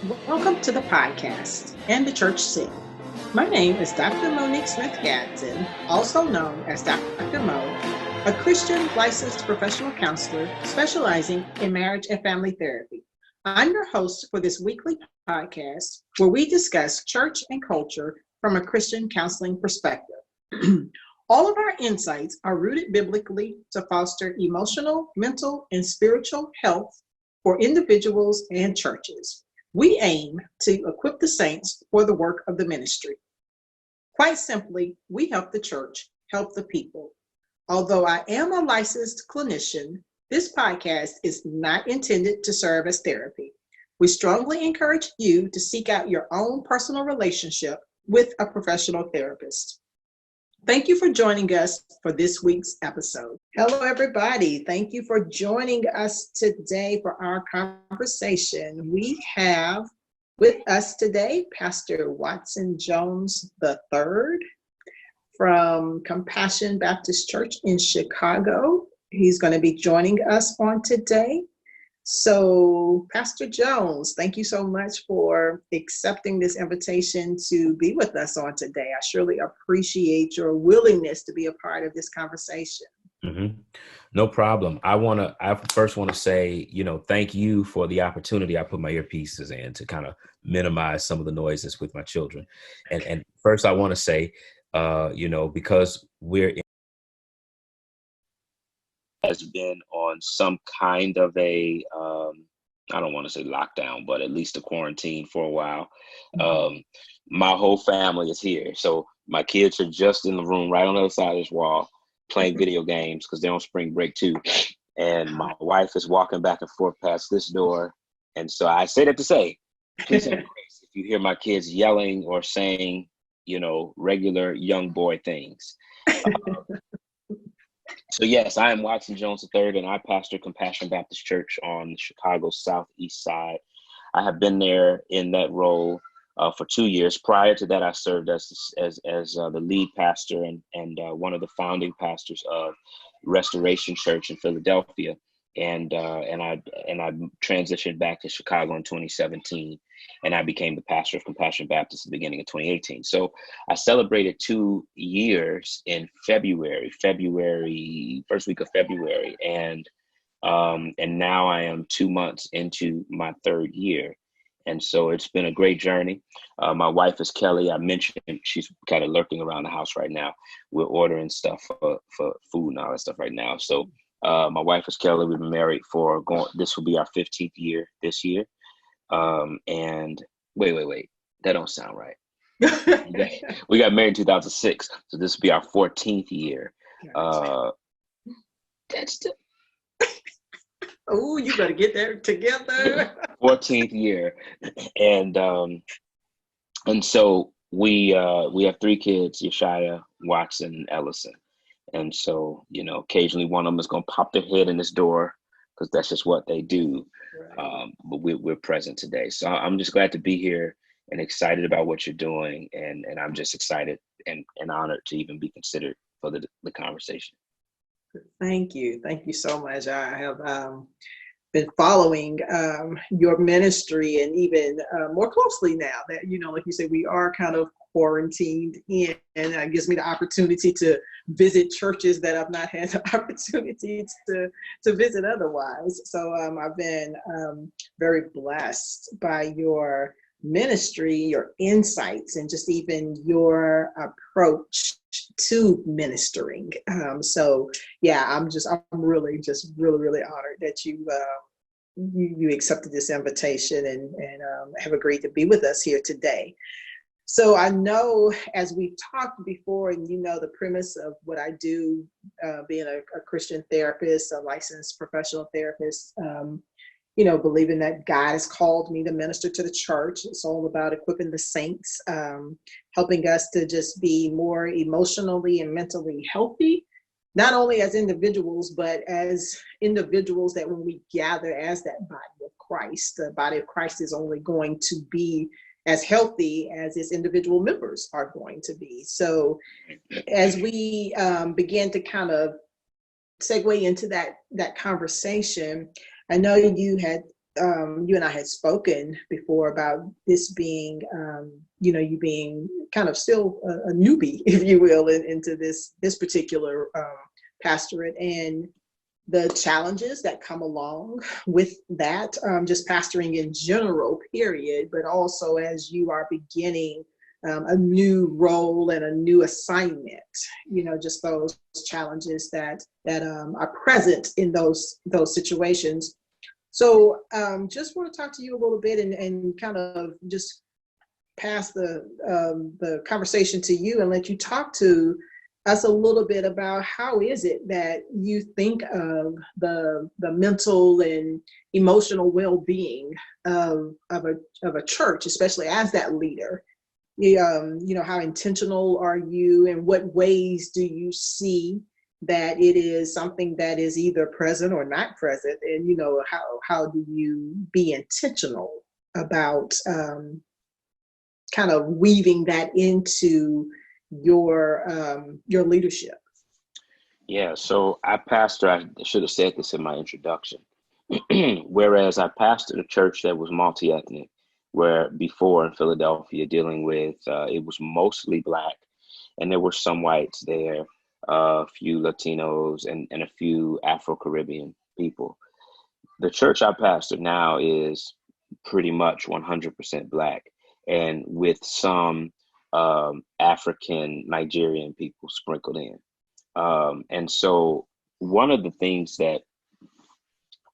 Welcome to the podcast and the church scene. My name is Dr. Monique Smith-Gadsden, also known as Dr. Mo, a Christian licensed professional counselor specializing in marriage and family therapy. I'm your host for this weekly podcast where we discuss church and culture from a Christian counseling perspective. All of our insights are rooted biblically to foster emotional, mental, and spiritual health for individuals and churches. We aim to equip the saints for the work of the ministry. Quite simply, we help the church help the people. Although I am a licensed clinician, this podcast is not intended to serve as therapy. We strongly encourage you to seek out your own personal relationship with a professional therapist. Thank you for joining us for this week's episode. Hello, everybody. Thank you for joining us today for our conversation. We have with us today Pastor Watson Jones III from Compassion Baptist Church in Chicago. He's going to be joining us on today. So, Pastor Jones, thank you so much for accepting this invitation to be with us on today. I surely appreciate your willingness to be a part of this conversation. Mm-hmm. No problem. I first want to say, thank you for the opportunity. I put my earpieces in to kind of minimize some of the noises with my children. And first I want to say, because we're has been on some kind of a, I don't want to say lockdown, but at least a quarantine for a while. My whole family is here. So my kids are just in the room right on the other side of this wall playing video games because they're on spring break too. And my wife is walking back and forth past this door. And so I say that to say, please have grace if you hear my kids yelling or saying, regular young boy things. So yes, I am Watson Jones III, and I pastor Compassion Baptist Church on the Chicago Southeast side. I have been there in that role for 2 years. Prior to that, I served as the lead pastor and one of the founding pastors of Restoration Church in Philadelphia, and I transitioned back to Chicago in 2017, and I became the pastor of Compassion Baptist at the beginning of 2018. So I celebrated 2 years in February, first week of February, and now I am 2 months into my third year. And so it's been a great journey. My wife is Kelly. I mentioned she's kind of lurking around the house right now. We're ordering stuff for food and all that stuff right now. So my wife is Kelly. We've been married this will be our 15th year this year. And wait, that don't sound right. We got married in 2006. So this will be our 14th year. That's still. Oh, you better get that together. 14th year. And so we have 3 kids, Yeshaya, Watson, and Ellison. And so, occasionally one of them is going to pop their head in this door because that's just what they do. Right. But we're present today. So I'm just glad to be here and excited about what you're doing. And I'm just excited and honored to even be considered for the conversation. Thank you. Thank you so much. I have been following your ministry and even more closely now that, like you said, we are kind of quarantined in, and it gives me the opportunity to visit churches that I've not had the opportunity to visit otherwise. So I've been very blessed by your ministry, your insights, and just even your approach to ministering. So yeah, I'm really honored that you accepted this invitation and have agreed to be with us here today. So I know, as we've talked before, and the premise of what I do, being a Christian therapist, a licensed professional therapist, believing that God has called me to minister to the church. It's all about equipping the saints, helping us to just be more emotionally and mentally healthy, not only as individuals, but as individuals that when we gather as that body of Christ, the body of Christ is only going to be as healthy as its individual members are going to be. So as we begin to kind of segue into that conversation, I know you had you and I had spoken before about this being, you being kind of still a newbie, if you will, into this particular pastorate, and the challenges that come along with that, just pastoring in general, period, but also as you are beginning a new role and a new assignment, just those challenges that are present in those situations. So just want to talk to you a little bit and kind of just pass the conversation to you and let you talk to us a little bit about how is it that you think of the mental and emotional well-being of a church, especially as that leader. How intentional are you, and what ways do you see that it is something that is either present or not present, and how do you be intentional about kind of weaving that into your leadership? Yeah, so I should have said this in my introduction. Whereas I pastored a church that was multi-ethnic, where before in Philadelphia dealing with, it was mostly Black, and there were some whites there, a few Latinos, and a few Afro-Caribbean people. The church I pastor now is pretty much 100% Black, and with some African Nigerian people sprinkled in. And so one of the things that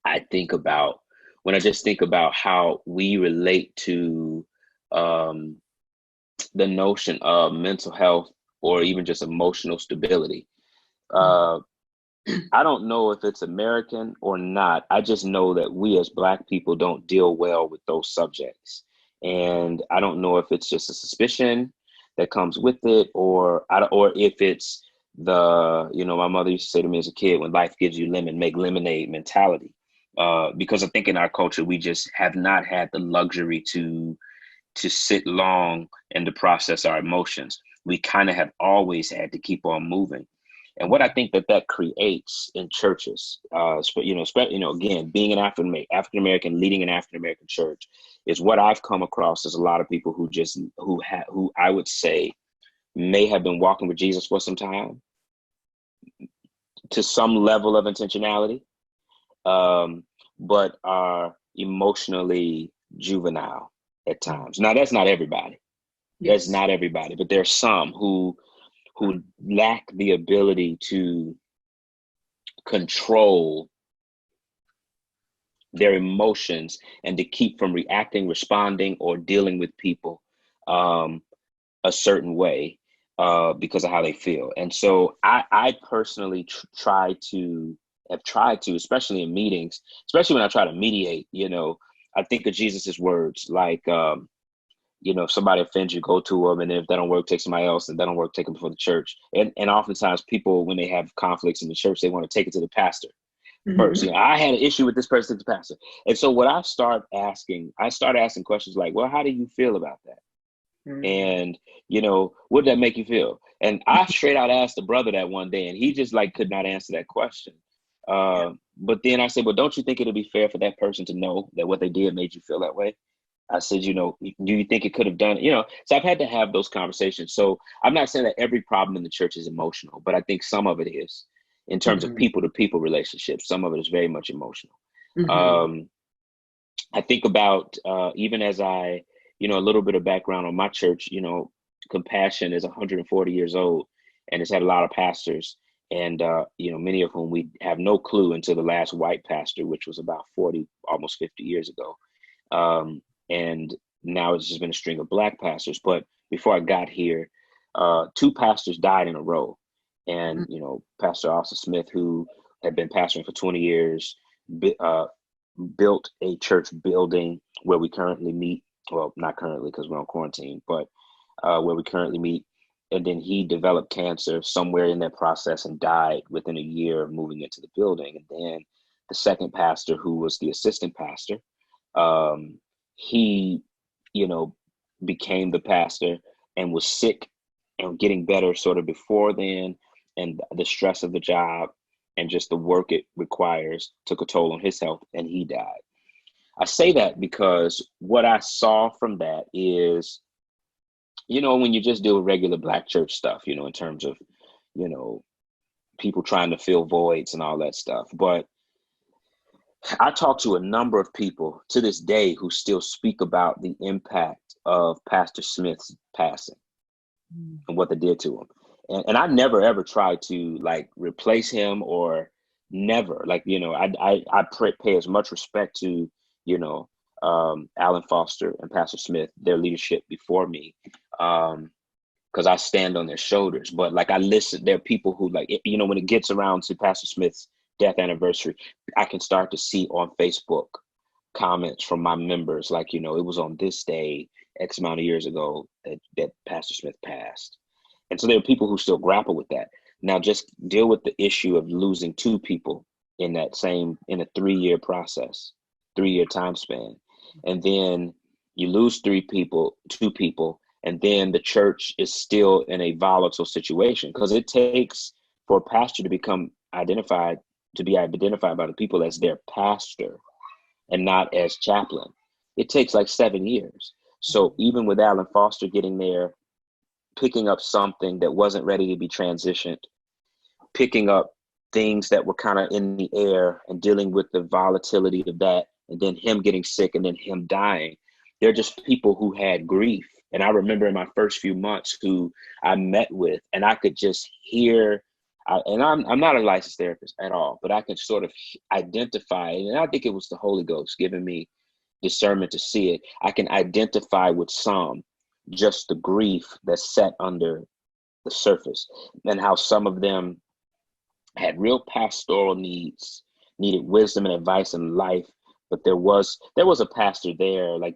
I think about when I just think about how we relate to the notion of mental health or even just emotional stability. I don't know if it's American or not. I just know that we as Black people don't deal well with those subjects. And I don't know if it's just a suspicion that comes with it, or if it's my mother used to say to me as a kid, when life gives you lemon, make lemonade mentality. Because I think in our culture, we just have not had the luxury to sit long and to process our emotions. We kind of have always had to keep on moving. And what I think that creates in churches, again, being an African American leading an African American church, is what I've come across as a lot of people who I would say may have been walking with Jesus for some time, to some level of intentionality, but are emotionally juvenile at times. Now, that's not everybody. Yes. That's not everybody, but there's some who lack the ability to control their emotions and to keep from reacting, responding, or dealing with people a certain way because of how they feel. And so I personally have tried to, especially in meetings, especially when I try to mediate, I think of Jesus's words, like, if somebody offends you, go to them. And then if that don't work, take somebody else. And that don't work, take them before the church. And oftentimes people, when they have conflicts in the church, they want to take it to the pastor first. I had an issue with this person, to the pastor. And so what I start asking questions like, well, how do you feel about that? And, what did that make you feel? And I straight out asked the brother that one day, and he just could not answer that question. But then I said, well, don't you think it'll be fair for that person to know that what they did made you feel that way? I said, do you think it could have done it? So I've had to have those conversations. So I'm not saying that every problem in the church is emotional, but I think some of it is in terms of people to people relationships. Some of it is very much emotional. I think about even as a little bit of background on my church, Compassion is 140 years old and it's had a lot of pastors, and many of whom we have no clue until the last white pastor, which was about 40, almost 50 years ago. And now it's just been a string of Black pastors. But before I got here, 2 pastors died in a row. And, Pastor Austin Smith, who had been pastoring for 20 years, built a church building where we currently meet. Well, not currently because we're on quarantine, but where we currently meet. And then he developed cancer somewhere in that process and died within a year of moving into the building. And then the second pastor, who was the assistant pastor, he, became the pastor and was sick and getting better sort of before then. And the stress of the job and just the work it requires took a toll on his health, and he died. I say that because what I saw from that is, when you just deal with regular Black church stuff, in terms of, you know, people trying to fill voids and all that stuff. But I talk to a number of people to this day who still speak about the impact of Pastor Smith's passing and what they did to him. And I never ever tried to like replace him or never pay as much respect to, Alan Foster and Pastor Smith, their leadership before me. Because I stand on their shoulders. But like I listen, there are people who when it gets around to Pastor Smith's death anniversary, I can start to see on Facebook comments from my members, like, it was on this day, X amount of years ago that Pastor Smith passed. And so there are people who still grapple with that. Now just deal with the issue of losing two people in a 3-year process, 3-year time span. And then you lose two people, and then the church is still in a volatile situation, because it takes for a pastor to be identified by the people as their pastor and not as chaplain. It takes like 7 years. So even with Alan Foster getting there, picking up something that wasn't ready to be transitioned, picking up things that were kind of in the air and dealing with the volatility of that, and then him getting sick and then him dying, they're just people who had grief. And I remember in my first few months who I met with, and I could just hear, and I'm not a licensed therapist at all, but I can sort of identify, and I think it was the Holy Ghost giving me discernment to see it. I can identify with some, just the grief that's set under the surface, and how some of them had real pastoral needs, needed wisdom and advice in life. But there was a pastor there, like,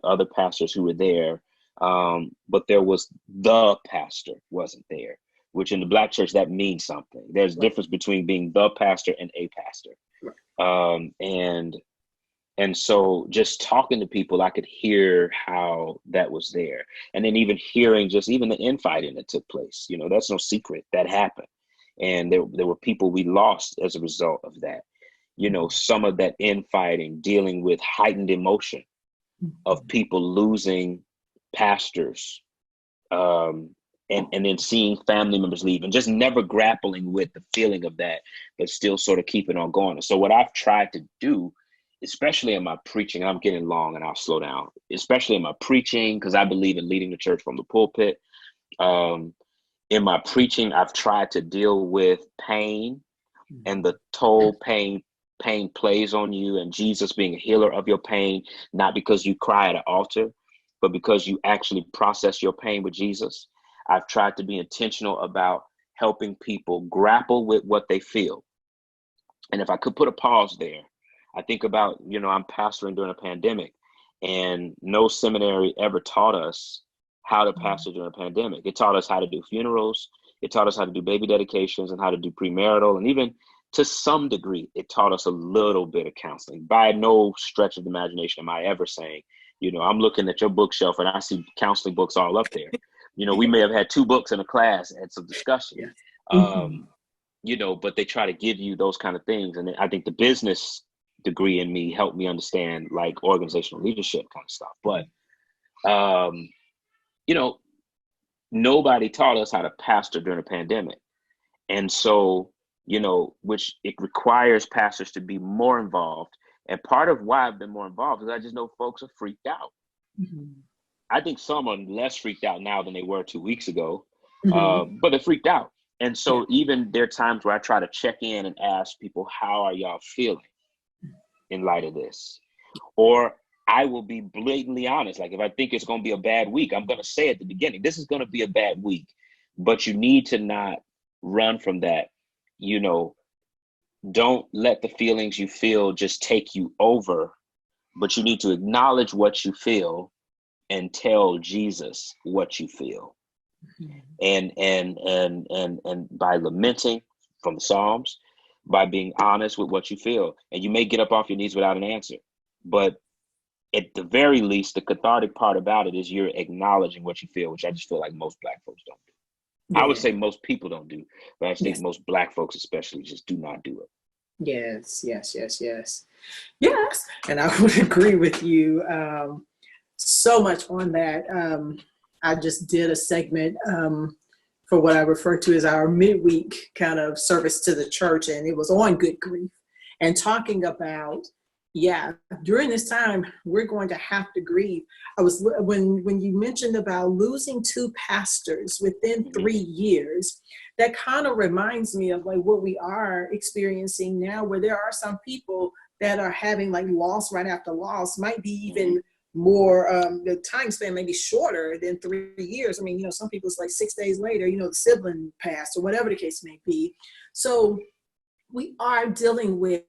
other pastors who were there. But there was the pastor wasn't there, which in the Black church, that means something. There's a difference between being the pastor and a pastor. And so just talking to people, I could hear how that was there. And then even hearing just even the infighting that took place, that's no secret, that happened. And there were people we lost as a result of that. Some of that infighting, dealing with heightened emotion of people losing pastors, and then seeing family members leave and just never grappling with the feeling of that, but still sort of keeping on going. And so what I've tried to do, especially in my preaching, I'm getting long and I'll slow down, especially in my preaching, because I believe in leading the church from the pulpit. In my preaching, I've tried to deal with pain and the toll pain plays on you, and Jesus being a healer of your pain, not because you cry at an altar, but because you actually process your pain with Jesus. I've tried to be intentional about helping people grapple with what they feel. And if I could put a pause there, I think about, I'm pastoring during a pandemic, and no seminary ever taught us how to pastor during a pandemic. It taught us how to do funerals. It taught us how to do baby dedications and how to do premarital. And even to some degree, it taught us a little bit of counseling. By no stretch of the imagination am I ever saying, I'm looking at your bookshelf and I see counseling books all up there. We may have had 2 books in a class and some discussion, but they try to give you those kind of things. And I think the business degree in me helped me understand like organizational leadership kind of stuff. But, nobody taught us how to pastor during a pandemic. And so, which it requires pastors to be more involved. And part of why I've been more involved is I just know folks are freaked out. I think some are less freaked out now than they were 2 weeks ago, but they're freaked out. And so even there are times where I try to check in and ask people, how are y'all feeling in light of this? Or I will be blatantly honest. Like if I think it's going to be a bad week, I'm going to say at the beginning, this is going to be a bad week, but you need to not run from that. Don't let the feelings you feel just take you over, but you need to acknowledge what you feel and tell Jesus what you feel. And by lamenting from the Psalms, by being honest with what you feel. And you may get up off your knees without an answer, but at the very least, the cathartic part about it is you're acknowledging what you feel, which I just feel like most Black folks don't do. Yeah. I would say most people don't do, but I think most Black folks especially just do not do it. Yes. Yes, and I would agree with you so much on that. I just did a segment for what I refer to as our midweek kind of service to the church, and it was on good grief and talking about, yeah, during this time we're going to have to grieve. I was when you mentioned about losing two pastors within 3 years, that kind of reminds me of like what we are experiencing now, where there are some people that are having like loss right after loss, might be even more, the time span may be shorter than 3 years. I mean, some people it's like 6 days later, the sibling passed or whatever the case may be. So we are dealing with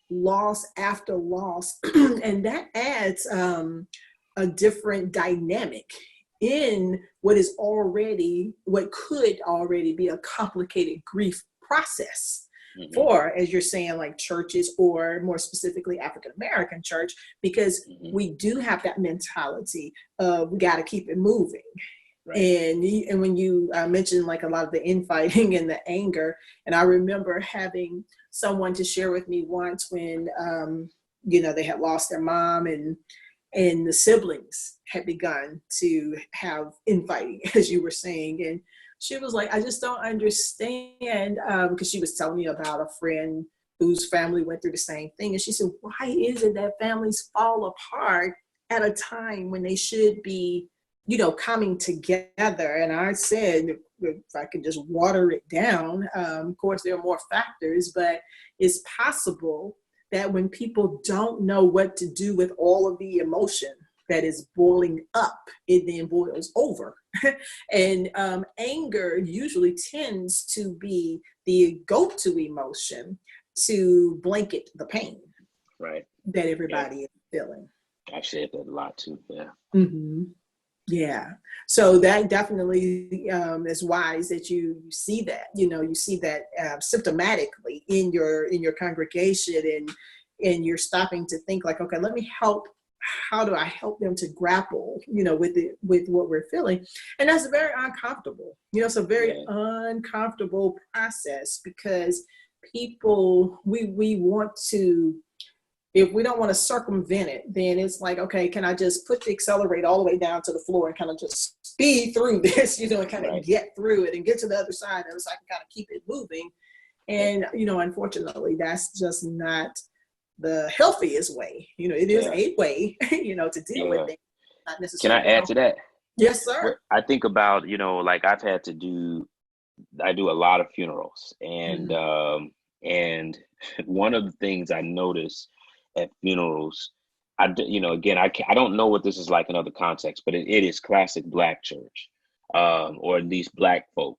loss after loss, and that adds a different dynamic in what could already be a complicated grief process for, as you're saying, like churches, or more specifically African American church, because we do have that mentality of we got to keep it moving. Right. And when you mentioned like a lot of the infighting and the anger, and I remember having someone to share with me once when they had lost their mom, and the siblings had begun to have infighting, as you were saying. And she was like, I just don't understand, because she was telling me about a friend whose family went through the same thing. And she said, why is it that families fall apart at a time when they should be, coming together? And I said, if I could just water it down, of course, there are more factors, but it's possible that when people don't know what to do with all of the emotion that is boiling up, it then boils over. And anger usually tends to be the go-to emotion to blanket the pain, right, that everybody is feeling. I've said that a lot too. Yeah. Mm-hmm. Yeah. So that definitely is wise that you see that, you see that symptomatically in your congregation, and you're stopping to think like, okay, let me help. How do I help them to grapple, with what we're feeling? And that's very uncomfortable. It's a very uncomfortable process, because people, we want to, if we don't want to circumvent it, then it's like, okay, can I just put the accelerator all the way down to the floor and kind of just speed through this, and kind of get through it and get to the other side of it, so I can kind of keep it moving. And, unfortunately, that's just not the healthiest way. It is a way, to deal with it. Not necessarily. Can I add to that? Yes, sir. I think about, like I do a lot of funerals, and and one of the things I notice at funerals, again, I don't know what this is like in other contexts, but it is classic Black church, or at least Black folk.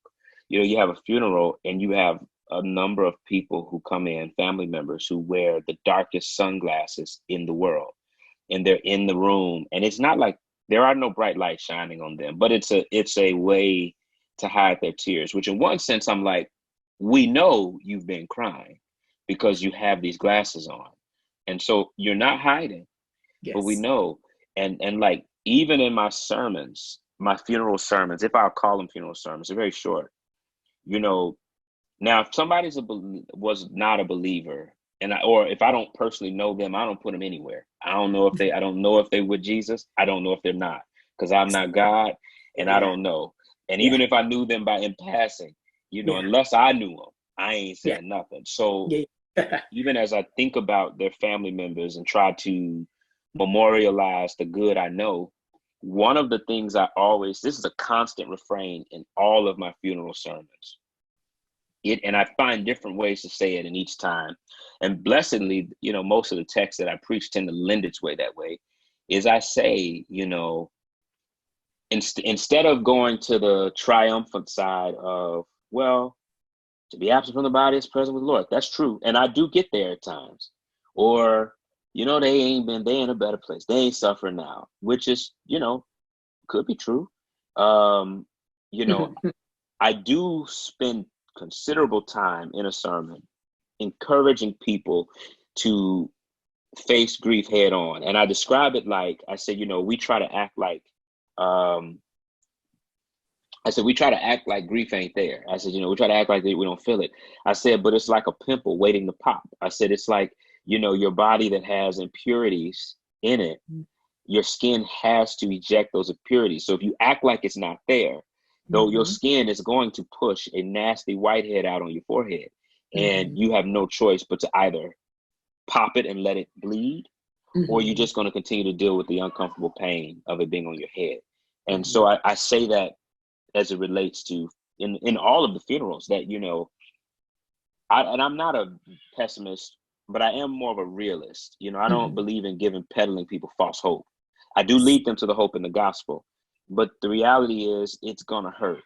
You have a funeral and you have a number of people who come in, family members who wear the darkest sunglasses in the world, and they're in the room, and it's not like there are no bright lights shining on them, but it's a way to hide their tears, which in one sense, I'm like, we know you've been crying because you have these glasses on. And so you're not hiding, but we know. And like, even in my sermons, my funeral sermons, if I'll call them funeral sermons, they're very short. Now, if somebody was not a believer, or if I don't personally know them, I don't put them anywhere. I don't know if they with Jesus. I don't know if they're not, because I'm not God, and I don't know. And even if I knew them in passing, unless I knew them, I ain't saying nothing. So even as I think about their family members and try to memorialize the good I know, one of the things this is a constant refrain in all of my funeral sermons. And I find different ways to say it in each time. And blessedly, most of the texts that I preach tend to lend its way that way, is I say, instead of going to the triumphant side of, well, to be absent from the body is present with the Lord. That's true. And I do get there at times. Or, they in a better place. They ain't suffering now, which is, could be true. I do spend considerable time in a sermon encouraging people to face grief head on. And I describe it like, I said, we try to act like, we try to act like grief ain't there. I said, we try to act like we don't feel it. I said, but it's like a pimple waiting to pop. I said, it's like, your body that has impurities in it, your skin has to eject those impurities. So if you act like it's not there, though, your skin is going to push a nasty whitehead out on your forehead. And you have no choice but to either pop it and let it bleed, or you're just going to continue to deal with the uncomfortable pain of it being on your head. And so I say that as it relates to in all of the funerals that, I'm not a pessimist, but I am more of a realist. I don't believe in peddling people false hope. I do lead them to the hope in the gospel, but the reality is it's going to hurt.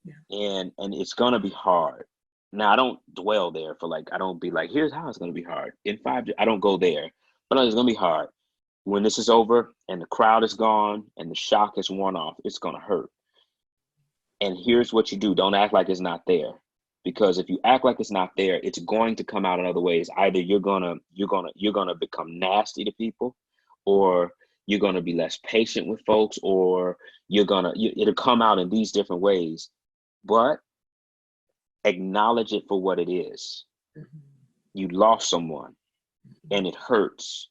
Yeah. And it's going to be hard. Now, I don't dwell there I don't be like, here's how it's going to be hard. I don't go there, but it's going to be hard. When this is over and the crowd is gone and the shock has worn off, it's going to hurt. And here's what you do. Don't act like it's not there. Because if you act like it's not there, it's going to come out in other ways. Either you're gonna become nasty to people, or you're gonna be less patient with folks, or it'll come out in these different ways. But acknowledge it for what it is. You lost someone, and it hurts.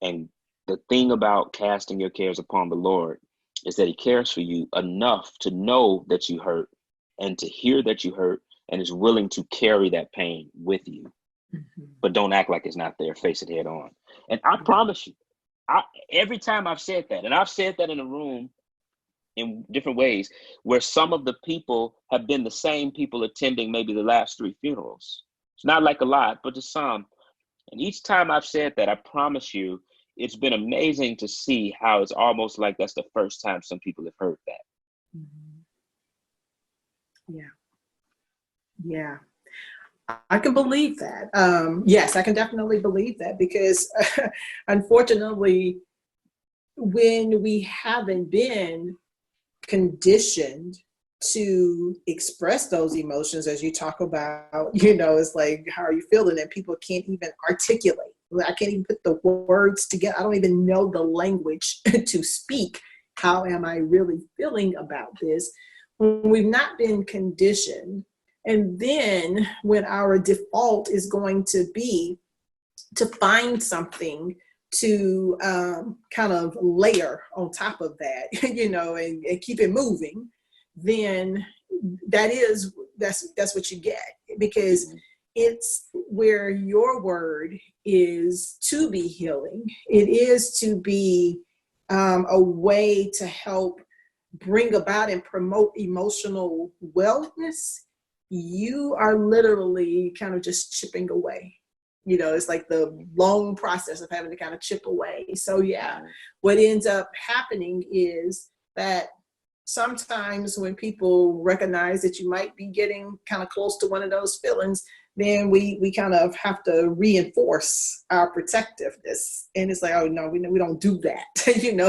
And the thing about casting your cares upon the Lord is that He cares for you enough to know that you hurt and to hear that you hurt, and is willing to carry that pain with you. But don't act like it's not there. Face it head on. And I promise you, every time I've said that, and I've said that in a room in different ways, where some of the people have been the same people attending maybe the last 3 funerals. It's not like a lot, but to some. And each time I've said that, I promise you, it's been amazing to see how it's almost like that's the first time some people have heard that. Yeah. Yeah, I can believe that. Yes, I can definitely believe that, because unfortunately, when we haven't been conditioned to express those emotions, as you talk about, it's like, how are you feeling? And people can't even articulate. I can't even put the words together. I don't even know the language to speak. How am I really feeling about this? When we've not been conditioned. And then when our default is going to be to find something to kind of layer on top of that, and keep it moving, then that's what you get, because it's where your word is to be healing. It is to be a way to help bring about and promote emotional wellness. You are literally kind of just chipping away. It's like the long process of having to kind of chip away. So yeah, what ends up happening is that sometimes when people recognize that you might be getting kind of close to one of those feelings, then we kind of have to reinforce our protectiveness. And it's like, oh no, we don't do that,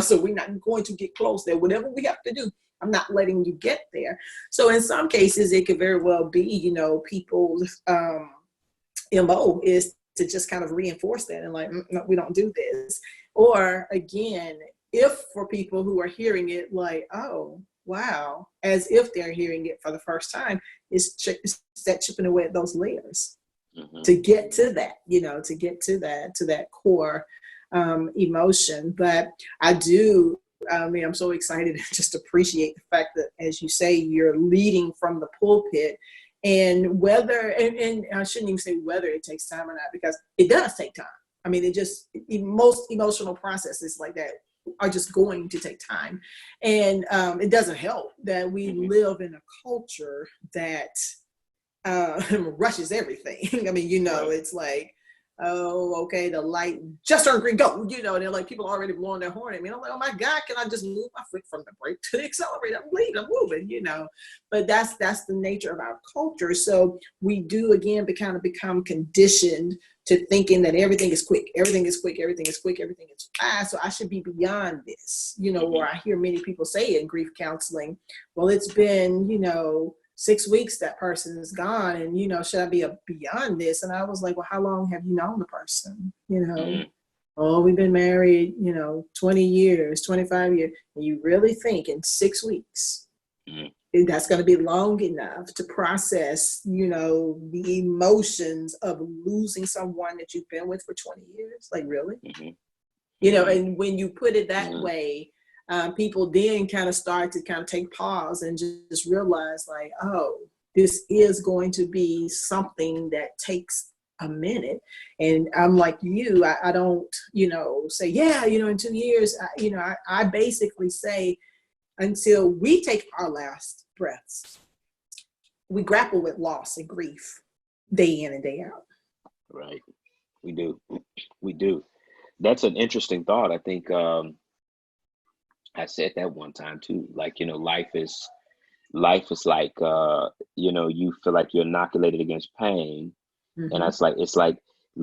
so we're not going to get close there. Whatever we have to do, I'm not letting you get there. So in some cases, it could very well be, people's MO is to just kind of reinforce that and like, no, we don't do this. Or again, if for people who are hearing it like, oh, wow, as if they're hearing it for the first time, it's that chipping away at those layers to get to that, to get to that core emotion. But I'm so excited and just appreciate the fact that, as you say, you're leading from the pulpit, and whether, and I shouldn't even say whether it takes time or not, because it does take time. I mean, most emotional processes like that are just going to take time. And it doesn't help that we live in a culture that rushes everything. I mean, it's like, oh, okay, the light just turned green, go, they're like, people already blowing their horn at me. And I'm like, oh my God, can I just move my foot from the brake to the accelerator? I'm moving, but that's the nature of our culture. So we do, again, become conditioned to thinking that everything is quick, everything is fast. So I should be beyond this, or I hear many people say in grief counseling, well, it's been, 6 weeks that person is gone, and should I be beyond this? And I was like, well, how long have you known the person? Oh, we've been married 20 years, 25 years. And you really think in 6 weeks that's going to be long enough to process, the emotions of losing someone that you've been with for 20 years. Like, really? And when you put it that way, people then kind of start to kind of take pause and just realize, like, oh, this is going to be something that takes a minute. And I'm like you, I don't, say, yeah, in 2 years, I basically say, until we take our last breaths, we grapple with loss and grief day in and day out. Right. We do. We do. That's an interesting thought. I think I said that one time too. Like, life is like, you feel like you're inoculated against pain. And it's like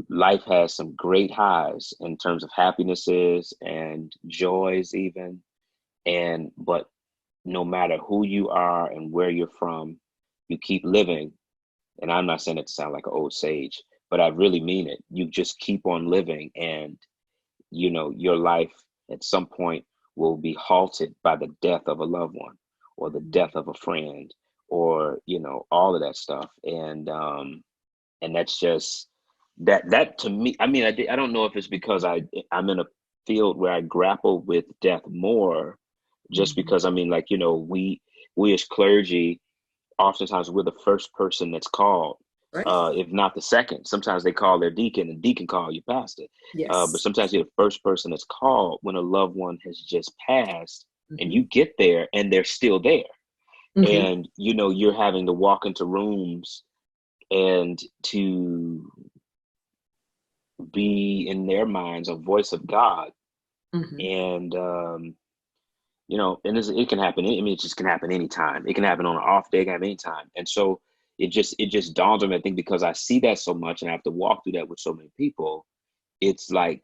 life has some great highs in terms of happinesses and joys even. But no matter who you are and where you're from, you keep living. And I'm not saying it to sound like an old sage, but I really mean it. You just keep on living, and your life at some point will be halted by the death of a loved one or the death of a friend, or all of that stuff. And that's just that to me. I mean, I don't know if it's because I'm in a field where I grapple with death more, just because, I mean, like, we as clergy, oftentimes we're the first person that's called, right. If not the second. Sometimes they call their deacon, and deacon call you pastor. Yes. But sometimes you're the first person that's called when a loved one has just passed, and you get there and they're still there. And, you're having to walk into rooms and to be, in their minds, a voice of God. And, and it can happen. I mean, it just can happen anytime. It can happen on an off day, it can happen anytime. And so it just dawns on me, I think, because I see that so much and I have to walk through that with so many people. It's like,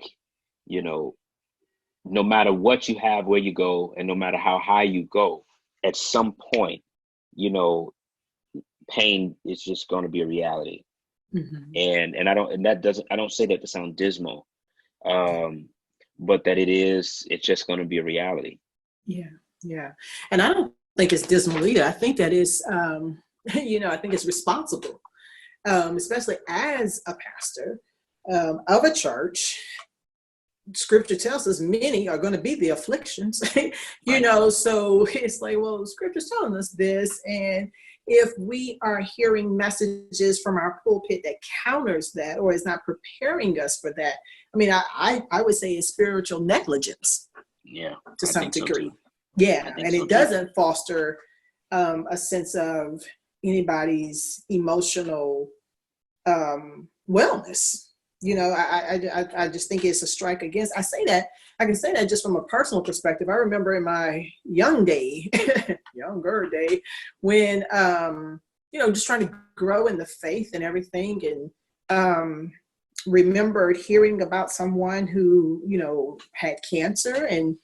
no matter what you have, where you go, and no matter how high you go, at some point, pain is just going to be a reality. And I don't say that to sound dismal, but that it's just going to be a reality. Yeah. And I don't think it's dismal either. I think that is, I think it's responsible, especially as a pastor of a church. Scripture tells us many are going to be the afflictions, so it's like, well, Scripture's telling us this. And if we are hearing messages from our pulpit that counters that, or is not preparing us for that, I mean, I would say it's spiritual negligence. Yeah. To some degree. So yeah. And it doesn't foster a sense of anybody's emotional wellness. I just think it's a strike against. I can say that just from a personal perspective. I remember in my younger day, when, just trying to grow in the faith and everything. And remembered hearing about someone who, had cancer, and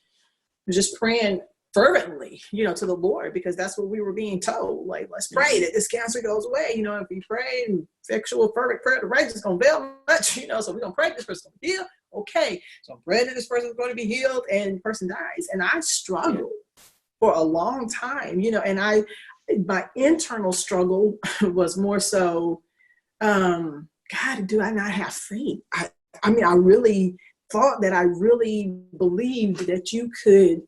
was just praying fervently, to the Lord, because that's what we were being told. Like, let's pray that this cancer goes away. If we pray and effectual fervent prayer, the righteous gonna avail much, so we're gonna pray this person's gonna be healed. Okay. So I'm praying that this person's going to be healed, and the person dies. And I struggled for a long time, and my internal struggle was more so, God, do I not have faith? I mean, I really thought that I really believed that you could,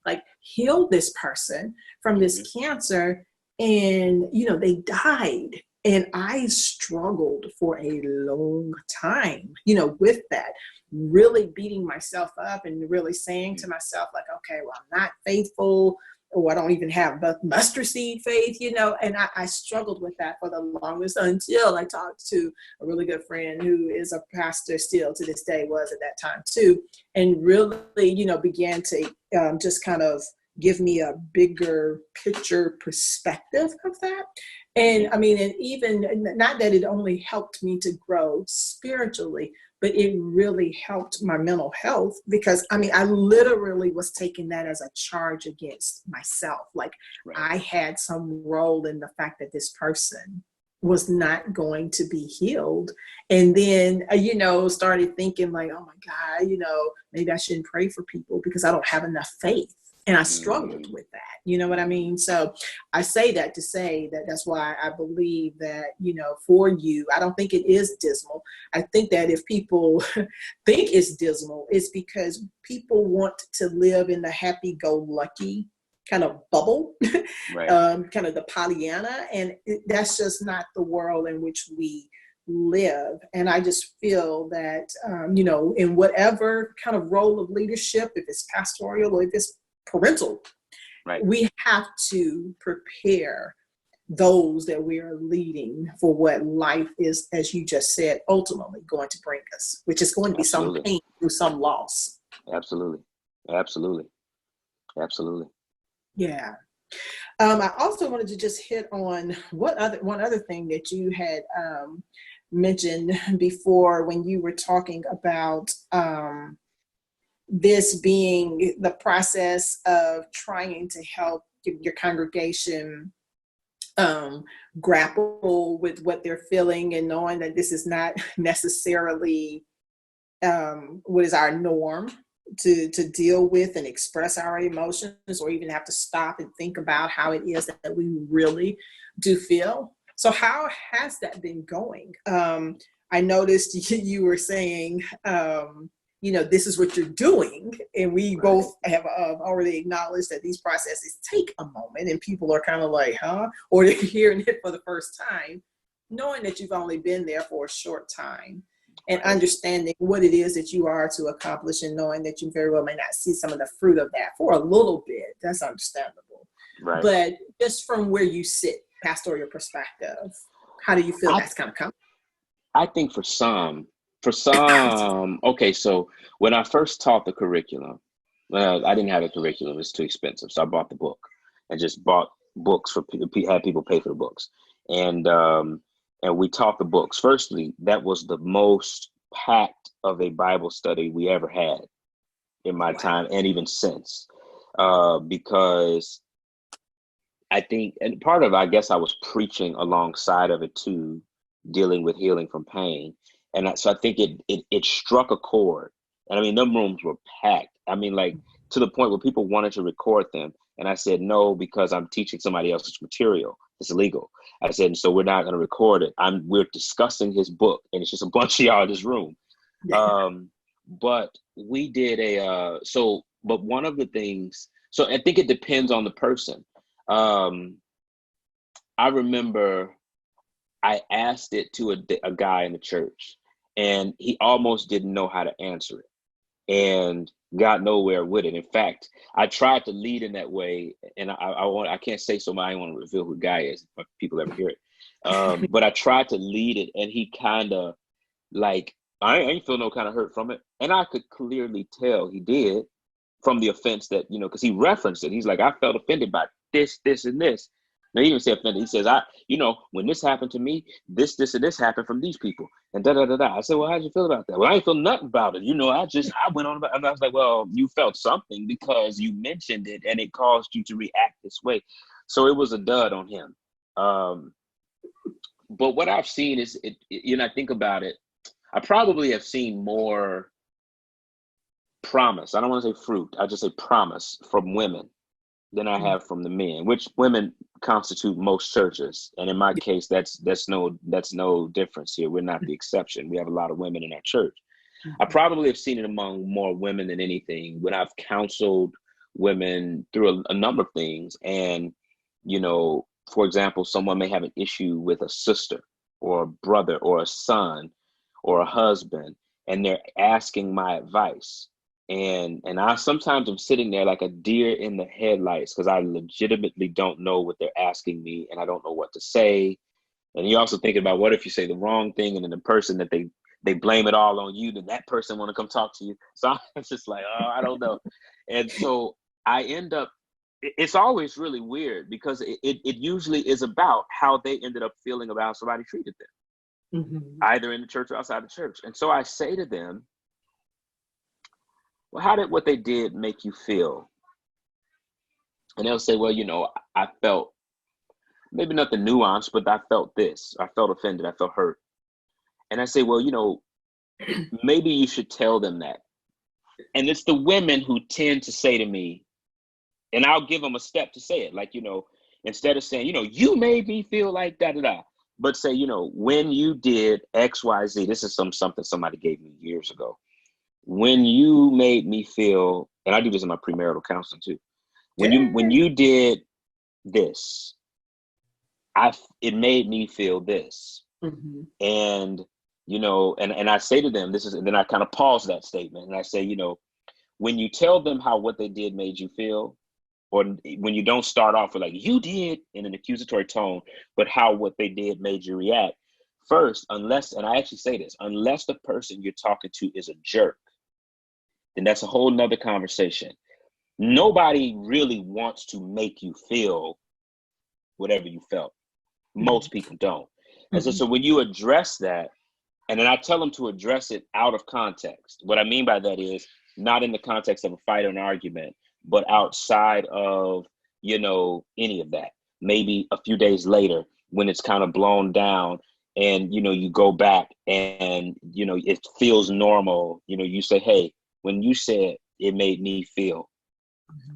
like, heal this person from this cancer, and, they died. And I struggled for a long time, with that, really beating myself up and really saying to myself, like, okay, well, I'm not faithful, or I don't even have the mustard seed faith, and I struggled with that for the longest, until I talked to a really good friend who is a pastor still to this day, was at that time too, and really, began to just kind of give me a bigger picture perspective of that. And I mean, and even not that it only helped me to grow spiritually, but it really helped my mental health, because I mean, I literally was taking that as a charge against myself. Like, I had some role in the fact that this person was not going to be healed. And then, started thinking like, oh my God, maybe I shouldn't pray for people because I don't have enough faith. And I struggled with that. You know what I mean? So I say that to say that that's why I believe that, for you, I don't think it is dismal. I think that if people think it's dismal, it's because people want to live in the happy-go-lucky kind of bubble, Right. kind of the Pollyanna, and that's just not the world in which we live. And I just feel that, in whatever kind of role of leadership, if it's pastoral or if it's parental, Right. we have to prepare those that we are leading for what life is, as you just said, ultimately going to bring us, which is going to be some Absolutely. pain through some loss. Absolutely. Absolutely. Absolutely. Yeah. I also wanted to just hit on one other thing that you had mentioned before when you were talking about this being the process of trying to help your congregation grapple with what they're feeling and knowing that this is not necessarily what is our norm to deal with and express our emotions, or even have to stop and think about how it is that we really do feel. So how has that been going? I noticed you were saying, this is what you're doing. And we Right. both have already acknowledged that these processes take a moment and people are kind of like, huh? Or they're hearing it for the first time, knowing that you've only been there for a short time. And Right. understanding what it is that you are to accomplish, and knowing that you very well may not see some of the fruit of that for a little bit. That's understandable. Right. But just from where you sit, pastoral perspective, how do you feel that's kind of coming? I think for some, okay, so when I first taught the curriculum, I didn't have a curriculum, it's too expensive. So I bought the book and just bought books had people pay for the books. And we taught the books. Firstly, that was the most packed of a Bible study we ever had in my Wow. time, and even since, because I think, and part of it, I guess I was preaching alongside of it too, dealing with healing from pain. So I think it struck a chord. And I mean, them rooms were packed. I mean, like, to the point where people wanted to record them. And I said, no, because I'm teaching somebody else's material. It's illegal. I said, so we're not going to record it. We're discussing his book, and it's just a bunch of y'all in this room. But we did but one of the things, so I think it depends on the person. I remember I asked it to a guy in the church, and he almost didn't know how to answer it and got nowhere with it. In fact, I tried to lead in that way, and I can't say so much. I don't want to reveal who the guy is if people ever hear it. But I tried to lead it, and he kind of like, I ain't feel no kind of hurt from it. And I could clearly tell he did, from the offense that, because he referenced it. He's like, I felt offended by this, this, and this. Now, he didn't say offended. He says, when this happened to me, this, and this happened from these people. And da, da, da, da. I said, well, how'd you feel about that? Well, I ain't feel nothing about it. I went on about it. And I was like, well, you felt something because you mentioned it and it caused you to react this way. So it was a dud on him. But what I've seen is, I think about it, I probably have seen more promise. I don't want to say fruit. I just say promise from women than I have from the men, which women constitute most churches. And in my case, that's no difference here. We're not the exception. We have a lot of women in our church. I probably have seen it among more women than anything when I've counseled women through a number of things. And, for example, someone may have an issue with a sister or a brother or a son or a husband, and they're asking my advice. And I sometimes am sitting there like a deer in the headlights because I legitimately don't know what they're asking me, and I don't know what to say. And you also think about, what if you say the wrong thing, and then the person that they blame it all on you, then that person want to come talk to you. So it's just like, oh, I don't know. And so I end up, it's always really weird because it usually is about how they ended up feeling about how somebody treated them, either in the church or outside the church. And so I say to them, well, how did what they did make you feel? And they'll say, well, I felt maybe nothing nuanced, but I felt this. I felt offended. I felt hurt. And I say, well, maybe you should tell them that. And it's the women who tend to say to me, And I'll give them a step to say it. Like, instead of saying, you made me feel like da da da, but say, when you did X, Y, Z, this is something somebody gave me years ago. When you made me feel, and I do this in my premarital counseling too. When you did this, it made me feel this. Mm-hmm. And, and I say to them, and then I kind of pause that statement and I say, when you tell them how what they did made you feel, or when you don't start off with like, you did in an accusatory tone, but how what they did made you react first, unless, and I actually say this, unless the person you're talking to is a jerk, then that's a whole nother conversation. Nobody really wants to make you feel whatever you felt. Most people don't. And so when you address that, and then I tell them to address it out of context. What I mean by that is not in the context of a fight or an argument, but outside of, any of that. Maybe a few days later when it's kind of blown down and, you go back and, it feels normal. You say, hey, when you said it made me feel,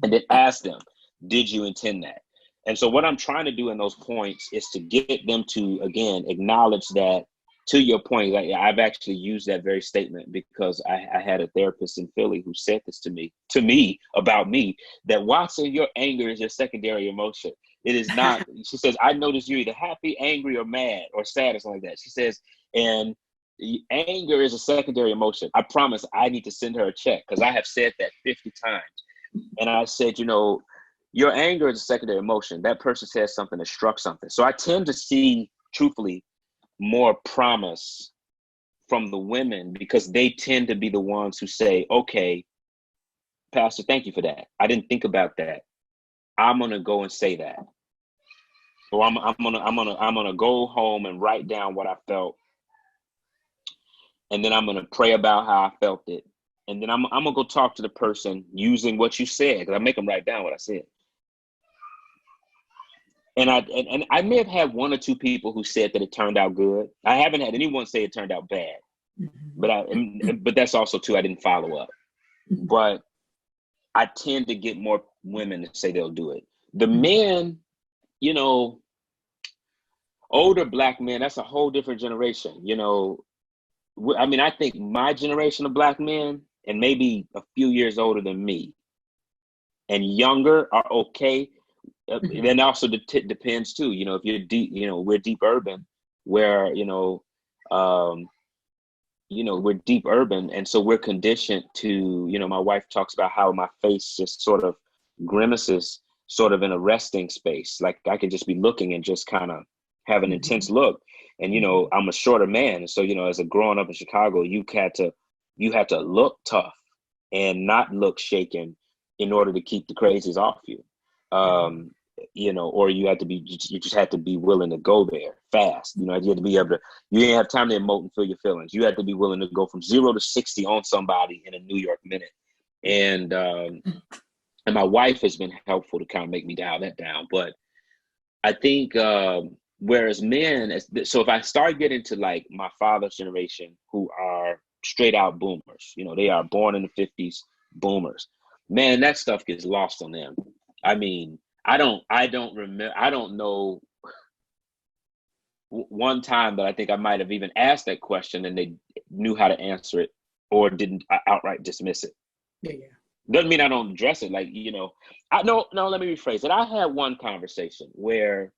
and then ask them, did you intend that? And so what I'm trying to do in those points is to get them to, again, acknowledge that, to your point, like I've actually used that very statement because I had a therapist in Philly who said this to me about me, that Watson, your anger is your secondary emotion. It is not. She says, I notice you're either happy, angry, or mad, or sad, or something like that. She says, and anger is a secondary emotion. I promise I need to send her a check because I have said that 50 times. And I said, your anger is a secondary emotion. That person says something that struck something. So I tend to see, truthfully, more promise from the women because they tend to be the ones who say, okay, Pastor, thank you for that. I didn't think about that. I'm going to go and say that. Or I'm going to go home and write down what I felt. And then I'm going to pray about how I felt it. And then I'm going to go talk to the person using what you said, because I make them write down what I said. And I may have had one or two people who said that it turned out good. I haven't had anyone say it turned out bad, but that's also too, I didn't follow up. But I tend to get more women to say they'll do it. The men, older Black men, that's a whole different generation. I think my generation of Black men, and maybe a few years older than me and younger, are okay. Then also depends too, if you're deep, we're deep urban where, we're deep urban. And so we're conditioned to, my wife talks about how my face just sort of grimaces sort of in a resting space. Like I could just be looking and just kind of have an intense look. And, I'm a shorter man. And so, as a growing up in Chicago, you had to look tough and not look shaken in order to keep the crazies off you. Or you just had to be willing to go there fast. You had to be able to, you didn't have time to emote and feel your feelings. You had to be willing to go from 0 to 60 on somebody in a New York minute. And my wife has been helpful to kind of make me dial that down. But I think, whereas men, so if I start getting to like my father's generation, who are straight out boomers, they are born in the 50s boomers, man, that stuff gets lost on them. I mean, I don't remember. I don't know one time that I think I might have even asked that question and they knew how to answer it or didn't outright dismiss it. Yeah. Doesn't mean I don't address it. Like, no, let me rephrase it. I had one conversation where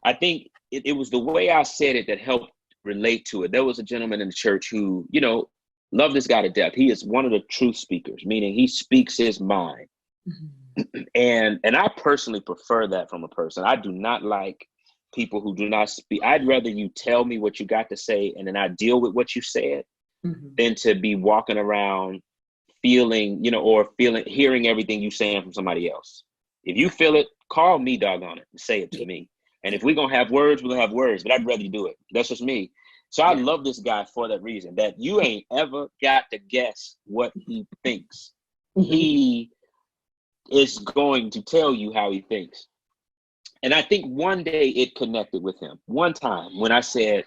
I think it was the way I said it that helped relate to it. There was a gentleman in the church who, loved this guy to death. He is one of the truth speakers, meaning he speaks his mind. And I personally prefer that from a person. I do not like people who do not speak. I'd rather you tell me what you got to say and then I deal with what you said than to be walking around feeling, hearing everything you saying from somebody else. If you feel it, call me, doggone it, and say it to me. And if we're going to have words, we'll have words, but I'd rather you do it. That's just me. So I love this guy for that reason, that you ain't ever got to guess what he thinks. He is going to tell you how he thinks. And I think one day it connected with him. One time when I said,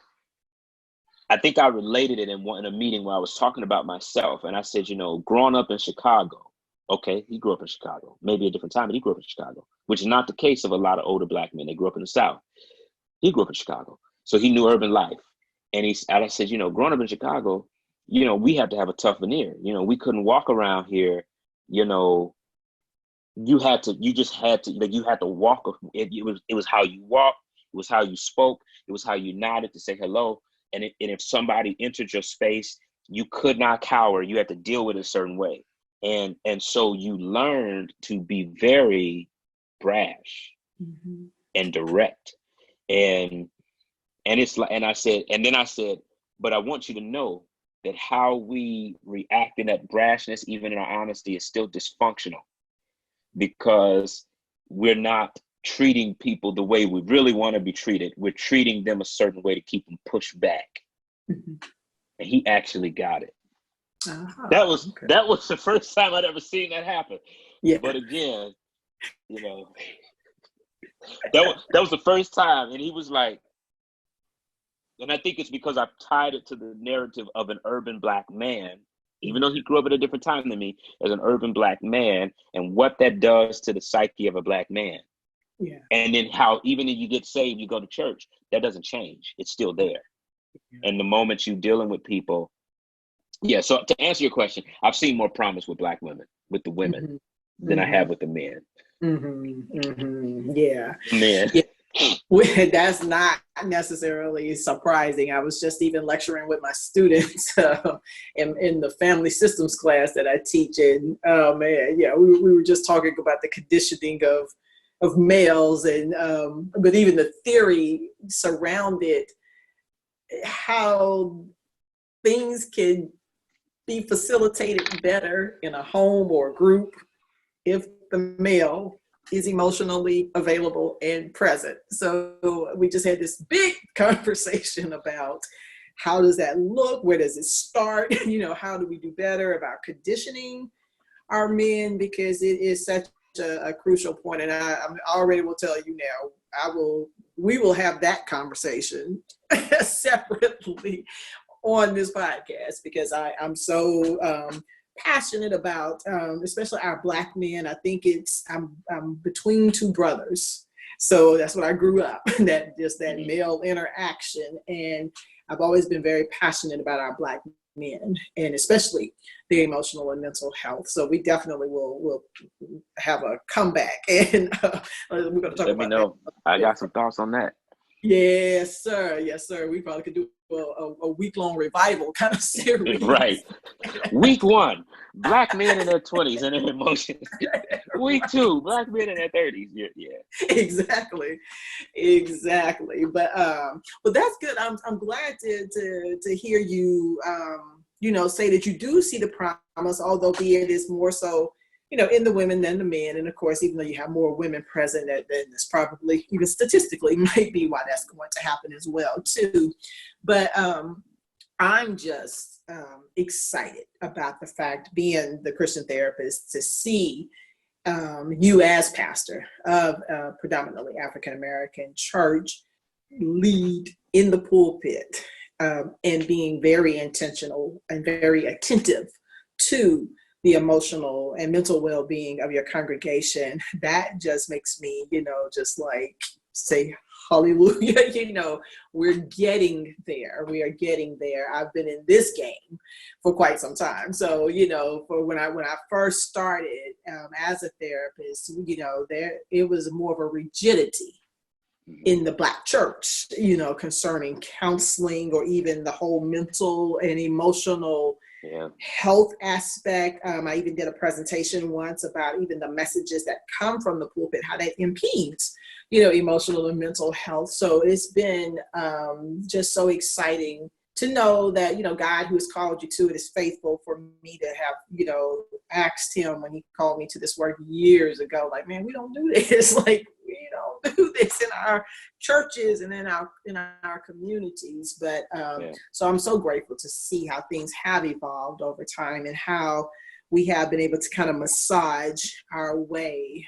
I think I related it in a meeting where I was talking about myself. And I said, growing up in Chicago, Okay, he grew up in Chicago. Maybe a different time, but he grew up in Chicago, which is not the case of a lot of older Black men. They grew up in the South. He grew up in Chicago. So he knew urban life. And I said, growing up in Chicago, we had to have a tough veneer. We couldn't walk around here, you just had to, like, you had to walk. It was how you walked. It was how you spoke. It was how you nodded to say hello. And if somebody entered your space, you could not cower. You had to deal with it a certain way. And so you learned to be very brash and direct. And it's like, and then I said, but I want you to know that how we react in that brashness, even in our honesty, is still dysfunctional, because we're not treating people the way we really want to be treated. We're treating them a certain way to keep them pushed back. And he actually got it. That was the first time I'd ever seen that happen. Yeah. But again, that was the first time. And he was like, and I think it's because I've tied it to the narrative of an urban Black man, even though he grew up at a different time than me, as an urban Black man, and what that does to the psyche of a Black man. Yeah. And then how even if you get saved, you go to church, that doesn't change. It's still there. Yeah. And the moment you're dealing with people. Yeah. So to answer your question, I've seen more promise with Black women, with the women, than I have with the men. Yeah. Men. Yeah. That's not necessarily surprising. I was just even lecturing with my students in the family systems class that I teach in. Oh man, yeah, we were just talking about the conditioning of males, and but even the theory surrounded how things can be facilitated better in a home or a group if the male is emotionally available and present. So we just had this big conversation about how does that look? Where does it start? How do we do better about conditioning our men? Because it is such a crucial point. And I already will tell you now, we will have that conversation separately on this podcast, because I'm so passionate about, especially our Black men. I think I'm between two brothers. So that's what I grew up, that male interaction. And I've always been very passionate about our Black men, and especially their emotional and mental health. So we definitely will have a comeback, and we're going to talk about that. Let me know. I got some thoughts on that. Yes, sir. Yes, sir. We probably could do a week-long revival kind of series. Right. Week 1, Black men in their 20s and their emotions. Week 2, Black men in their 30s. Yeah. Exactly. But that's good. I'm glad to hear you say that you do see the promise, although be it is more so in the women than the men. And of course, even though you have more women present, then it's probably, even statistically, might be why that's going to happen as well too. But I'm just excited about the fact, being the Christian therapist, to see you as pastor of a predominantly African-American church lead in the pulpit, and being very intentional and very attentive to the emotional and mental well-being of your congregation. That just makes me, just like say hallelujah. We're getting there. We are getting there. I've been in this game for quite some time. So, for when I first started as a therapist, it was more of a rigidity in the Black church, concerning counseling, or even the whole mental and emotional health aspect. I even did a presentation once about even the messages that come from the pulpit, how that impedes, emotional and mental health. So it's been just so exciting to know that, God, who has called you to it, is faithful, for me to have, asked him when he called me to this work years ago, like, man, we don't do this. Like, we don't do this in our churches and in our communities. But so I'm so grateful to see how things have evolved over time, and how we have been able to kind of massage our way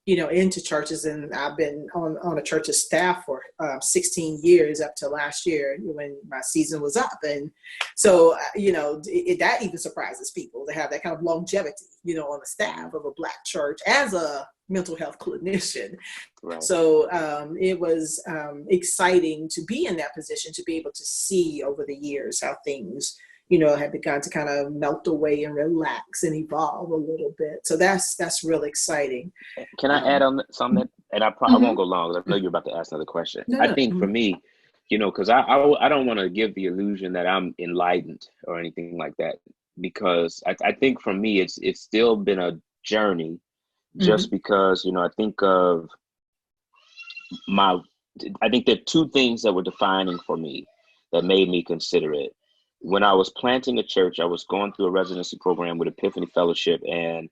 into churches, and I've been on a church's staff for 16 years up to last year when my season was up. And so, that even surprises people to have that kind of longevity, on the staff of a Black church as a mental health clinician. Right. So it was exciting to be in that position, to be able to see over the years how things have begun to kind of melt away and relax and evolve a little bit. So that's really exciting. Can I add on something? And I won't go long, because I know you're about to ask another question. No. I think for me, because I don't want to give the illusion that I'm enlightened or anything like that, because I think for me, it's still been a journey, just because, I think of I think there are two things that were defining for me that made me consider it. When I was planting a church, I was going through a residency program with Epiphany Fellowship and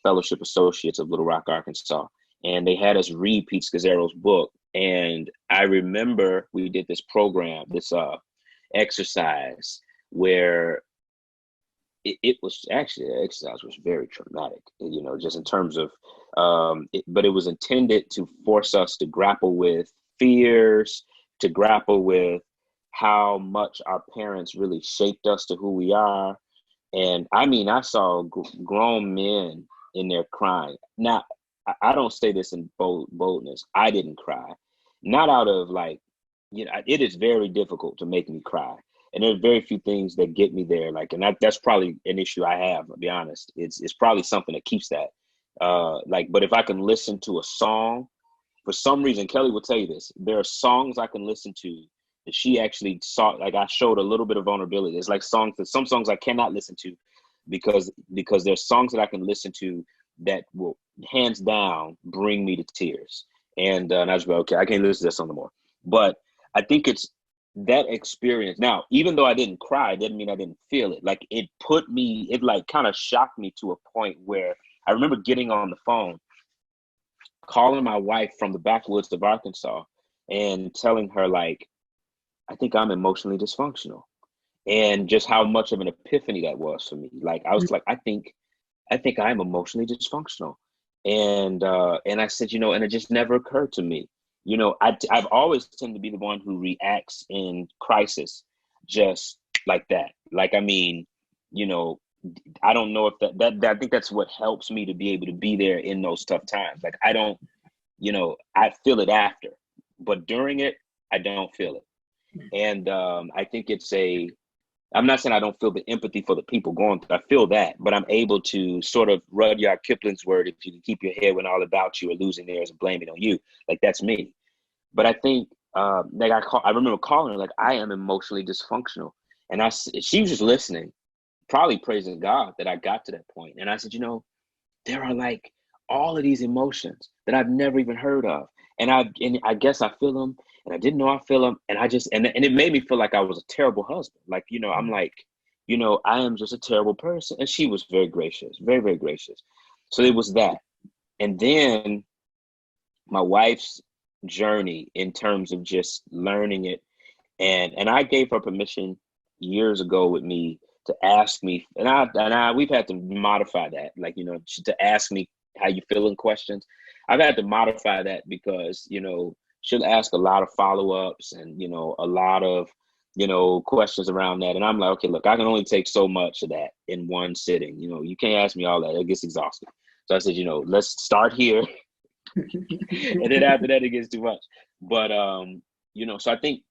Fellowship Associates of Little Rock, Arkansas. And they had us read Pete Scazzero's book. And I remember we did this program, this exercise, where it was actually, the exercise was very traumatic, just in terms of, but it was intended to force us to grapple with fears, to grapple with how much our parents really shaped us to who we are. And I mean, I saw grown men in there crying. Now, I don't say this in boldness. I didn't cry. Not out of it is very difficult to make me cry. And there's very few things that get me there. And that's probably an issue I have, I'll be honest. It's probably something that keeps that. But if I can listen to a song, for some reason, Kelly will tell you this, there are songs I can listen to that she actually saw, I showed a little bit of vulnerability. It's like some songs I cannot listen to because there's songs that I can listen to that will hands down bring me to tears. And I was like, okay, I can't listen to this song no more. But I think it's that experience. Now, even though I didn't cry, it didn't mean I didn't feel it. It kind of shocked me to a point where I remember getting on the phone, calling my wife from the backwoods of Arkansas and telling her, I think I'm emotionally dysfunctional, and just how much of an epiphany that was for me. I was I think I'm emotionally dysfunctional. And I said, and it just never occurred to me. I've always tended to be the one who reacts in crisis just like that. I don't know if that I think that's what helps me to be able to be there in those tough times. I don't, I feel it after, but during it, I don't feel it. And I think I'm not saying I don't feel the empathy for the people going through. I feel that, but I'm able to sort of Rudyard Kipling's word, if you can keep your head when all about you are losing theirs and blame it on you. That's me. But I think I remember calling her, I am emotionally dysfunctional. And she was just listening, probably praising God that I got to that point. And I said, there are all of these emotions that I've never even heard of. And I guess I feel them, and I didn't know I feel them. And I just, and it made me feel like I was a terrible husband. I'm I am just a terrible person. And she was very gracious, very, very gracious. So it was that. And then my wife's journey in terms of just learning it. And I gave her permission years ago with me to ask me, and we've had to modify that, to ask me how you feeling questions. I've had to modify that because, she'll ask a lot of follow-ups and, a lot of, questions around that. And I'm like, okay, look, I can only take so much of that in one sitting. You can't ask me all that. It gets exhausting. So I said, let's start here. And then after that, it gets too much. But, so I think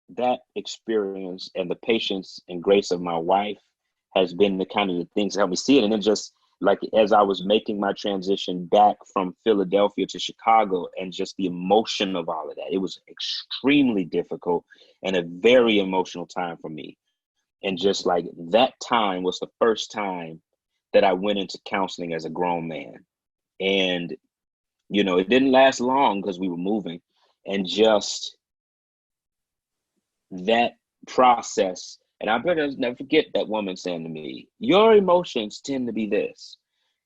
that experience and the patience and grace of my wife has been the kind of the things that help me see it. And then just as I was making my transition back from Philadelphia to Chicago, and just the emotion of all of that, it was extremely difficult and a very emotional time for me. And just that time was the first time that I went into counseling as a grown man. And, it didn't last long because we were moving, and just that process. And I better never forget that woman saying to me, your emotions tend to be this,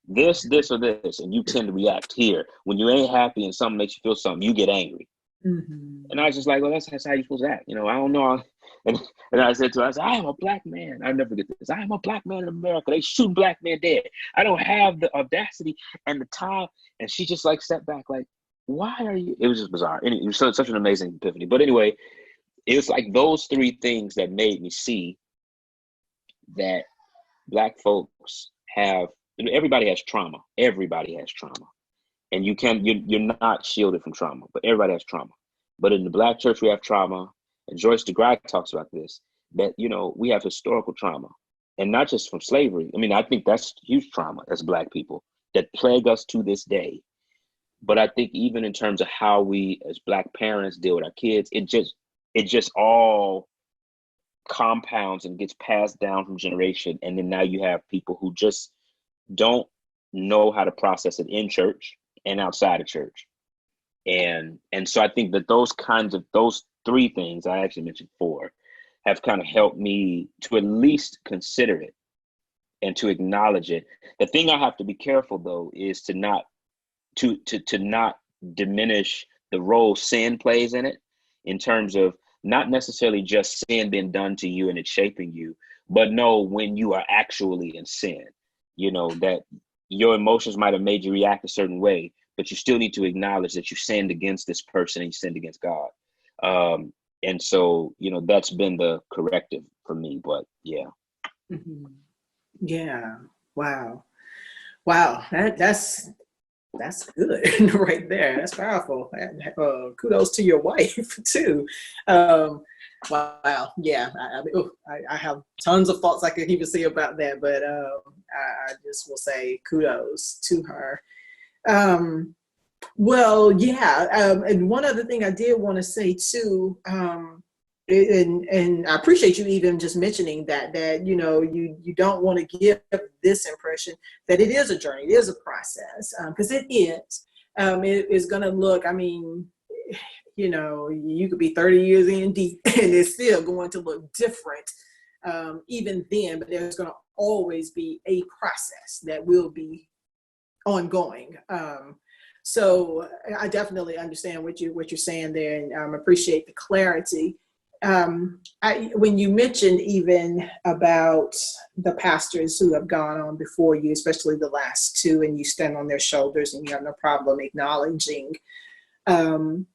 or this, and you tend to react here. When you ain't happy and something makes you feel something, you get angry. And I was just well, that's how you're supposed to act. I don't know. And and I said to her, I said, I am a black man. I never forget this. I am a black man in America. They shooting black men dead. I don't have the audacity and the time. And she just like sat back like, why are you? It was just bizarre. And it was such an amazing epiphany. But anyway, it was like those three things that made me see that Black folks have, everybody has trauma. Everybody has trauma. And you're not shielded from trauma, but everybody has trauma. But in the Black church, we have trauma. And Joyce DeGrasse talks about this, that, we have historical trauma, and not just from slavery. I mean, I think that's huge trauma as Black people that plague us to this day. But I think even in terms of how we as Black parents deal with our kids, it just all compounds and gets passed down from generation. And then now you have people who just don't know how to process it in church and outside of church. And so I think that those three things, I actually mentioned four, have kind of helped me to at least consider it and to acknowledge it. The thing I have to be careful though is to not diminish the role sin plays in it, in terms of not necessarily just sin being done to you and it's shaping you, but know when you are actually in sin, that your emotions might have made you react a certain way, but you still need to acknowledge that you sinned against this person and you sinned against God. And so, that's been the corrective for me, but yeah. Mm-hmm. Yeah. Wow. That's good right there. That's powerful. Kudos to your wife too. Wow. Yeah. I have tons of thoughts I could even say about that, but I just will say kudos to her. Well, yeah. And one other thing I did want to say too, and I appreciate you even just mentioning that you don't want to give this impression that it is a journey, it is a process, because it is. It is going to look, I mean, you could be 30 years in deep and it's still going to look different even then, but there's going to always be a process that will be ongoing. So I definitely understand what you're saying there, and appreciate the clarity. When you mentioned even about the pastors who have gone on before you, especially the last two, and you stand on their shoulders and you have no problem acknowledging them.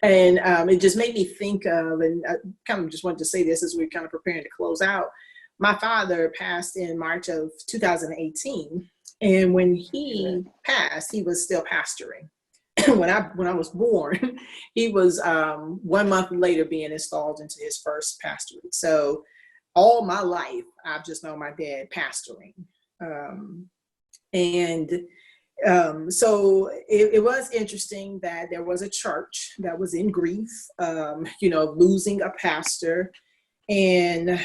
And it just made me think of, and I kind of just wanted to say this as we're kind of preparing to close out. My father passed in March of 2018. And when he passed, he was still pastoring. When I was born, he was 1 month later being installed into his first pastorate. So all my life, I've just known my dad pastoring. So it was interesting that there was a church that was in grief, losing a pastor. And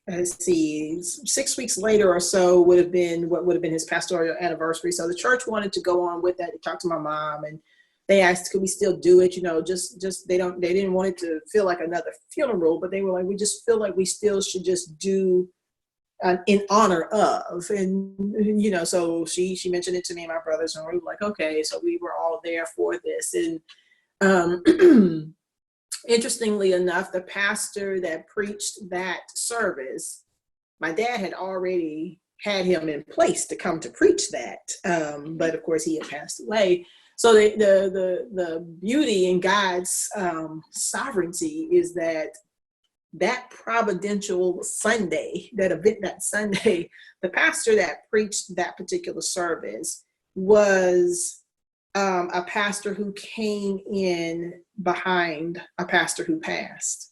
let's see, 6 weeks later or so would have been his pastoral anniversary. So the church wanted to go on with that. They talked to my mom and they asked, could we still do it? They didn't want it to feel like another funeral, but they were like, we just feel like we still should just do in honor of. And, so she mentioned it to me and my brothers, and we were like, okay, so we were all there for this. And, interestingly enough, the pastor that preached that service, my dad had already had him in place to come to preach that. But of course he had passed away. So the beauty in God's sovereignty is that providential Sunday, that Sunday, the pastor that preached that particular service was a pastor who came in behind a pastor who passed.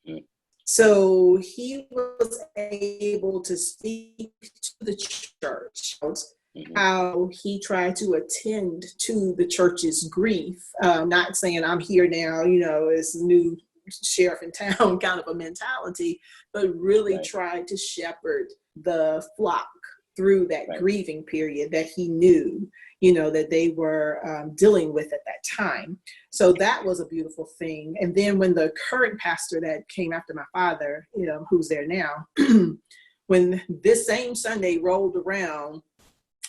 Mm. So he was able to speak to the church, how he tried to attend to the church's grief, not saying I'm here now, as new sheriff in town kind of a mentality, but really tried to shepherd the flock through that grieving period that he knew, that they were dealing with at that time. So that was a beautiful thing. And then when the current pastor that came after my father, who's there now, when this same Sunday rolled around,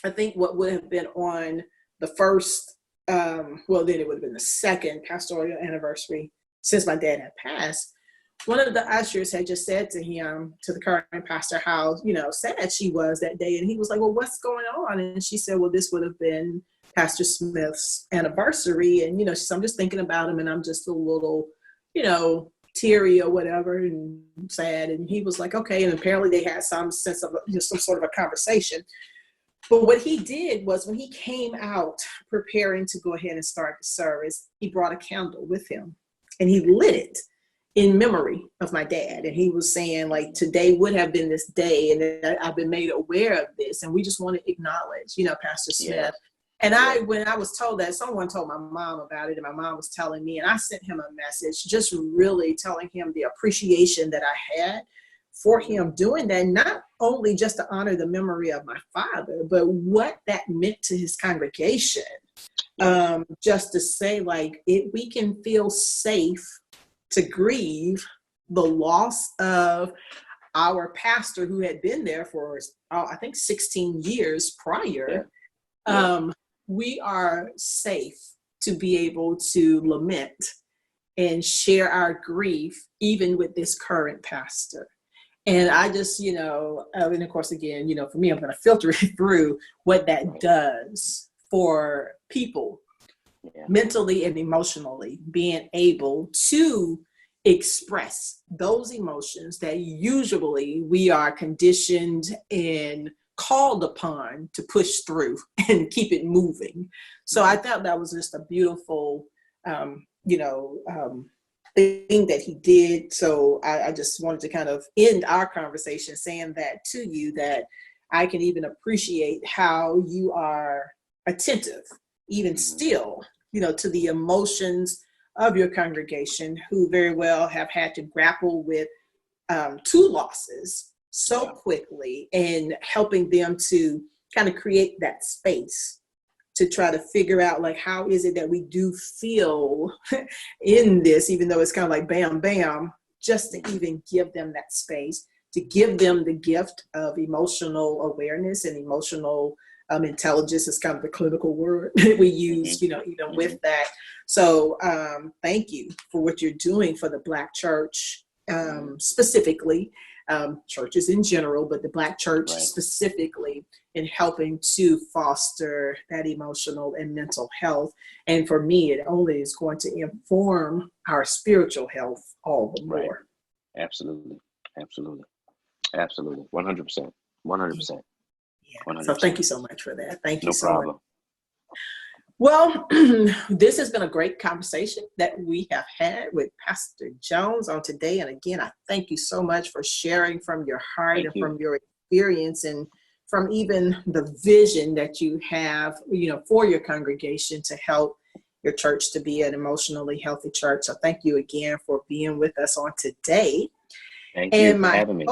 I think what would have been on the first, then it would have been the second pastoral anniversary, since my dad had passed, one of the ushers had just said to him, to the current pastor, how, sad she was that day. And he was like, well, what's going on? And she said, well, this would have been Pastor Smith's anniversary. And, so I'm just thinking about him and I'm just a little, teary or whatever and sad. And he was like, okay. And apparently they had some sense of some sort of a conversation. But what he did was when he came out preparing to go ahead and start the service, he brought a candle with him and he lit it in memory of my dad. And he was saying, like, today would have been this day, and I've been made aware of this, and we just want to acknowledge, Pastor Smith. Yeah. And when I was told that, someone told my mom about it, and my mom was telling me, and I sent him a message, just really telling him the appreciation that I had for him doing that, not only just to honor the memory of my father, but what that meant to his congregation. Just to say, like, we can feel safe to grieve the loss of our pastor who had been there for, I think, 16 years prior. Yeah. We are safe to be able to lament and share our grief, even with this current pastor. And I just, and of course, again, for me, I'm going to filter it through what that does for people. Yeah. Mentally and emotionally, being able to express those emotions that usually we are conditioned and called upon to push through and keep it moving. So I thought that was just a beautiful, thing that he did. So I just wanted to kind of end our conversation saying that to you, that I can even appreciate how you are attentive, even still, to the emotions of your congregation, who very well have had to grapple with two losses so quickly, and helping them to kind of create that space to try to figure out, like, how is it that we do feel in this, even though it's kind of like bam, bam, just to even give them that space, to give them the gift of emotional awareness and emotional intelligence is kind of the clinical word we use, even with that. So thank you for what you're doing for the Black church, specifically, churches in general, but the Black church specifically, in helping to foster that emotional and mental health. And for me, it only is going to inform our spiritual health all the more. Absolutely. 100%. 100%. Yeah. So thank you so much for that. Thank you no so problem. much. Well, this has been a great conversation that we have had with Pastor Jones on today. And again, I thank you so much for sharing from your heart from your experience, and from even the vision that you have, for your congregation to help your church to be an emotionally healthy church. So thank you again for being with us on today. Thank you for having me.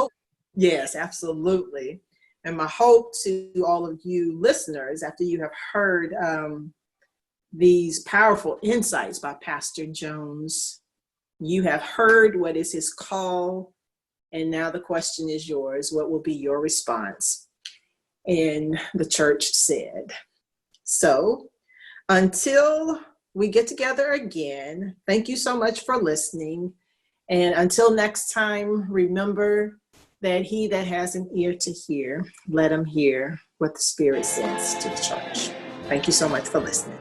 Yes, absolutely. And my hope to all of you listeners, after you have heard these powerful insights by Pastor Jones, you have heard what is his call, and now the question is yours. What will be your response? And the church said. So until we get together again, thank you so much for listening. And until next time, remember that he that has an ear to hear, let him hear what the Spirit says to the church. Thank you so much for listening.